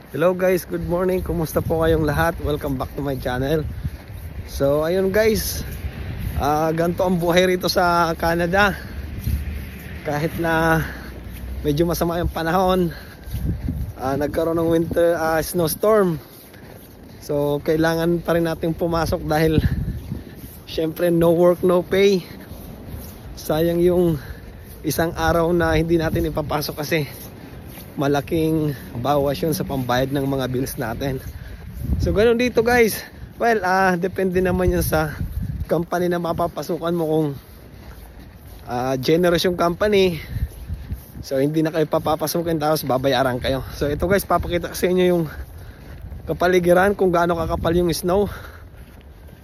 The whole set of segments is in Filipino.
Hello guys, good morning. Kumusta po kayong lahat? Welcome back to my channel. So ayun guys, ganito ang buhay rito sa Canada. Kahit na medyo masama yung panahon, nagkaroon ng winter snowstorm. So kailangan pa rin natin pumasok dahil syempre no work, no pay. Sayang yung isang araw na hindi natin ipapasok kasi malaking bawas yun sa pambayad ng mga bills natin. So ganun dito guys. Well, depende naman yun sa company na mapapasukan mo. Kung generous yung company, so hindi na kayo papapasukin tapos babayaran kayo. So ito guys, papakita ko sa inyo yung kapaligiran kung gaano kakapal yung snow.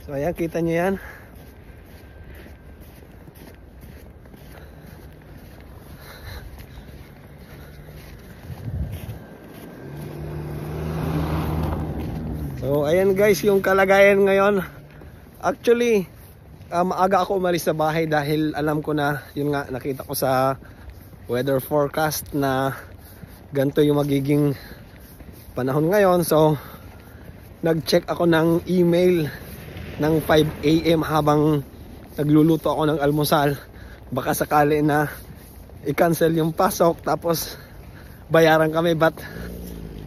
So ayan, kita nyo yan. So ayan guys, yung kalagayan ngayon. Actually, maaga ako umalis sa bahay dahil alam ko na, yun nga, nakita ko sa weather forecast na ganito yung magiging panahon ngayon. So nag-check ako ng email ng 5 AM habang nagluluto ako ng almusal. Baka sakali na i-cancel yung pasok tapos bayaran kami, but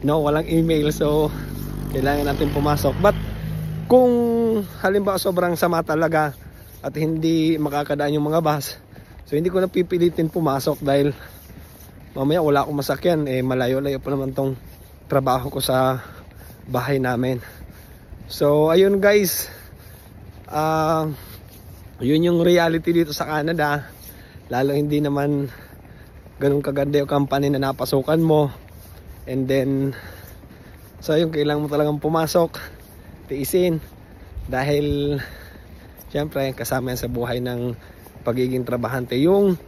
no, walang email. So kailangan natin pumasok. But kung halimbawa sobrang sama talaga at hindi makakadaan yung mga bus, so hindi ko na pipilitin pumasok dahil mamaya wala akong masakyan. Malayo-layo pa naman tong trabaho ko sa bahay namin. So ayun guys, yun yung reality dito sa Canada. Lalo hindi naman ganun kaganda yung company na napasukan mo. And then so yung kailangan mo talagang pumasok, tiisin, dahil syempre kasama yan sa buhay ng pagiging trabahante, yung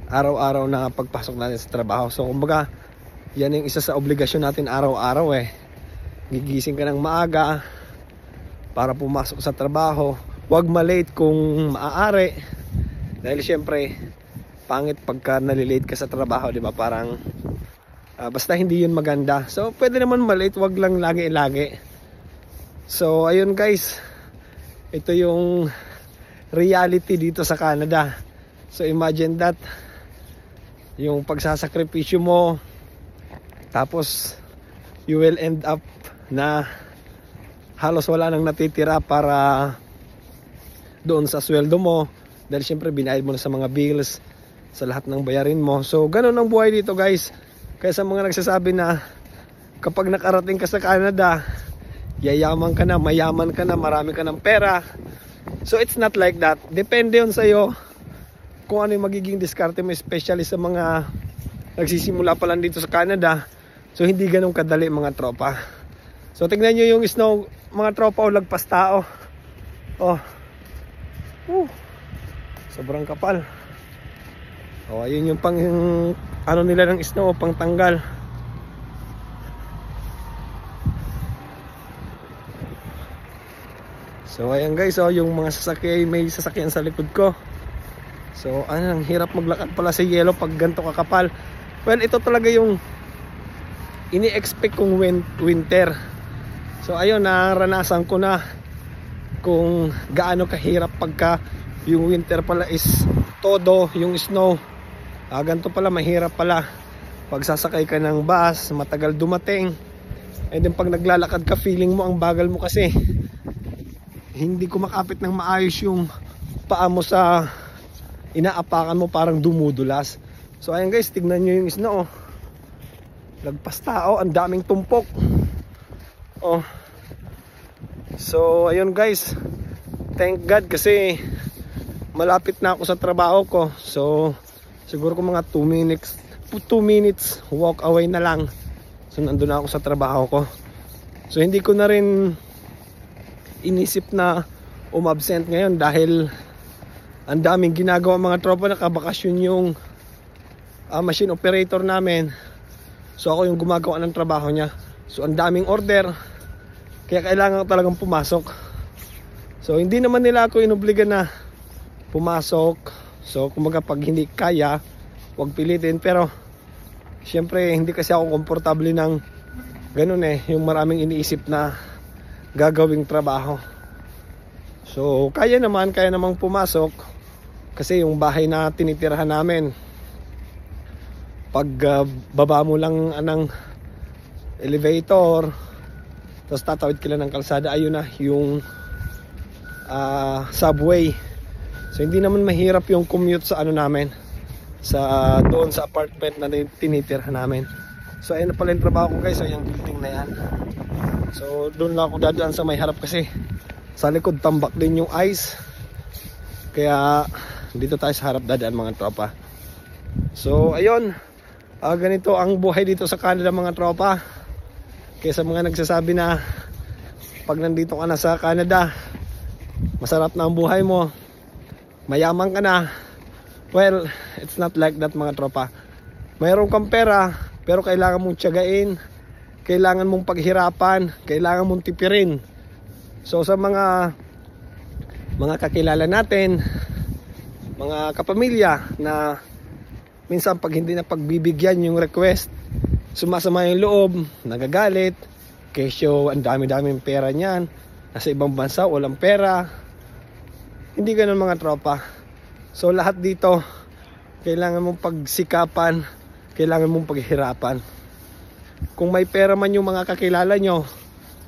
araw-araw na pagpasok natin sa trabaho. So kumbaga yan yung isa sa obligasyon natin araw-araw. Gigising ka ng maaga para pumasok sa trabaho. Huwag malate kung maaari, dahil syempre pangit pagka nalilate ka sa trabaho, di ba? Parang basta hindi yun maganda. So pwede naman malate, wag lang lagi-lagi. So ayun guys, ito yung reality dito sa Canada. So imagine that, yung pagsasakripisyo mo, tapos you will end up na halos wala nang natitira para doon sa sweldo mo, dahil syempre binayad mo na sa mga bills, sa lahat ng bayarin mo. So ganun ang buhay dito guys. Kaya sa mga nagsasabi na kapag nakarating ka sa Canada, yayaman ka na, mayaman ka na, marami ka ng pera. So it's not like that. Depende yun sa'yo kung ano yung magiging diskarte mo, especially sa mga nagsisimula pa lang dito sa Canada. So hindi ganun kadali mga tropa. So tignan nyo yung snow mga tropa, o lagpas tao. Sobrang kapal. Ayun yung pang ano nila ng snow, pang tanggal. So ayan guys, yung mga sasakyan, may sasakyan sa likod ko. So ang hirap maglakad pala sa yelo pag ganito kakapal. Well, ito talaga yung ini-expect kong winter. So ayun, naranasan ko na kung gaano kahirap pagka yung winter pala is todo yung snow. Ganito pala, mahirap pala pag sasakay ka ng bus, matagal dumating. And then pag naglalakad ka, feeling mo ang bagal mo kasi hindi kumakapit ng maayos yung paa mo sa inaapakan mo, parang dumudulas. So ayan guys, tignan nyo yung snow. Lagpas tao, ang daming tumpok. So ayun guys, thank God kasi malapit na ako sa trabaho ko. So siguro kung mga 2 minutes walk away na lang, so nandun na ako sa trabaho ko. So hindi ko na rin inisip na umabsent ngayon dahil ang daming ginagawa mga tropa. Nakabakasyon yung machine operator namin, so ako yung gumagawa ng trabaho niya. So ang daming order, kaya kailangan ko talagang pumasok. So hindi naman nila ako inobliga na pumasok. So kumbaga pag hindi kaya, huwag pilitin. Pero syempre hindi kasi ako komportable ng ganun yung maraming iniisip na gagawing trabaho. So kaya namang pumasok kasi yung bahay na tinitirahan namin, pag baba mo lang ng elevator, tapos tatawid ka lang ng kalsada, ayun na yung subway. So hindi naman mahirap yung commute sa namin, sa doon sa apartment na tinitirhan namin. So ayun na pala yung trabaho ko guys, so yung building na yan. So doon lang ako dadaan sa may harap kasi sa likod tambak din yung ice. Kaya dito tayo sa harap dadaan mga tropa. So ayun, ganito ang buhay dito sa Canada mga tropa. Kaya sa mga nagsasabi na pag nandito ka na sa Canada masarap na ang buhay mo, mayaman ka na, well, it's not like that mga tropa. Mayroon kang pera pero kailangan mong tiyagain, kailangan mong paghirapan, kailangan mong tipirin. So sa mga kakilala natin, mga kapamilya na minsan pag hindi na pagbibigyan yung request, sumasama yung loob, nagagalit, kesyo ang dami-daming pera niyan, nasa ibang bansa walang pera. Hindi ganun mga tropa. So lahat dito kailangan mong pagsikapan, kailangan mong paghirapan. Kung may pera man yung mga kakilala nyo,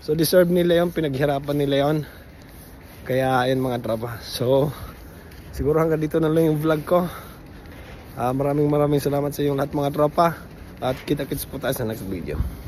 so deserve nila yon, pinaghirapan nila yon. Kaya ayun mga tropa. So siguro hanggang dito na lang yung vlog ko. Maraming salamat sa inyong lahat mga tropa. At kita-kits po tayo sa next video.